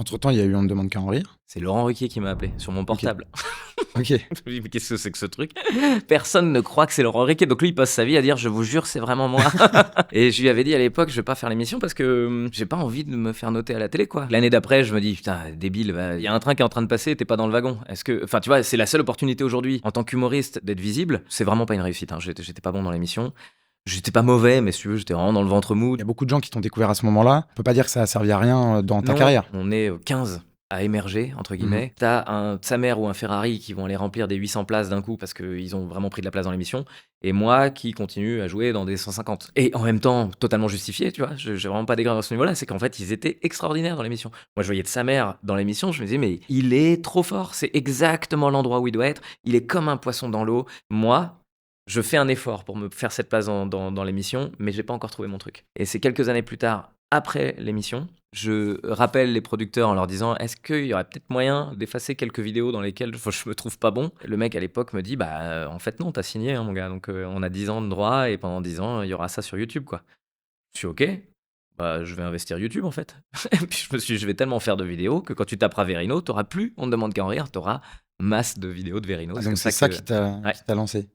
Entre-temps, il y a eu On ne demande qu'à en rire. C'est Laurent Ruquier qui m'a appelé sur mon portable. Ok. Je me dis, mais qu'est-ce que c'est que ce truc? Personne ne croit que c'est Laurent Ruquier. Donc lui, il passe sa vie à dire, je vous jure, c'est vraiment moi. Et je lui avais dit à l'époque, je vais pas faire l'émission parce que j'ai pas envie de me faire noter à la télé, quoi. L'année d'après, je me dis, putain, débile, il y a un train qui est en train de passer, t'es pas dans le wagon. Est-ce que, enfin, tu vois, c'est la seule opportunité aujourd'hui en tant qu'humoriste d'être visible. C'est vraiment pas une réussite, hein. J'étais pas bon dans l'émission. J'étais pas mauvais, mais si tu veux, j'étais vraiment dans le ventre mou. Il y a beaucoup de gens qui t'ont découvert à ce moment-là. On peut pas dire que ça a servi à rien dans ta Non, carrière. on est 15 à émerger, entre guillemets. T'as un Samer ou un Ferrari qui vont aller remplir des 800 places d'un coup parce qu'ils ont vraiment pris de la place dans l'émission. Et moi qui continue à jouer dans des 150. Et en même temps, totalement justifié, tu vois. J'ai vraiment pas d'égard à ce niveau-là. C'est qu'en fait, ils étaient extraordinaires dans l'émission. Moi, je voyais de Samer dans l'émission. Je me disais, mais il est trop fort. C'est exactement l'endroit où il doit être. Il est comme un poisson dans l'eau. Moi, je fais un effort pour me faire cette place dans l'émission, mais j'ai pas encore trouvé mon truc. Et c'est quelques années plus tard, après l'émission, je rappelle les producteurs en leur disant, est-ce qu'il y aurait peut-être moyen d'effacer quelques vidéos dans lesquelles je me trouve pas bon? Le mec à l'époque me dit, bah en fait non, t'as signé, hein, mon gars, donc on a 10 ans de droit et pendant 10 ans, il y aura ça sur YouTube, quoi. Je suis ok, bah je vais investir YouTube en fait. Et puis je vais tellement faire de vidéos que quand tu taperas Verino, t'auras plus, on ne demande qu'à en rire, t'auras masse de vidéos de Verino. Ah, C'est donc comme c'est ça ça que... qui t'a Ouais. lancé.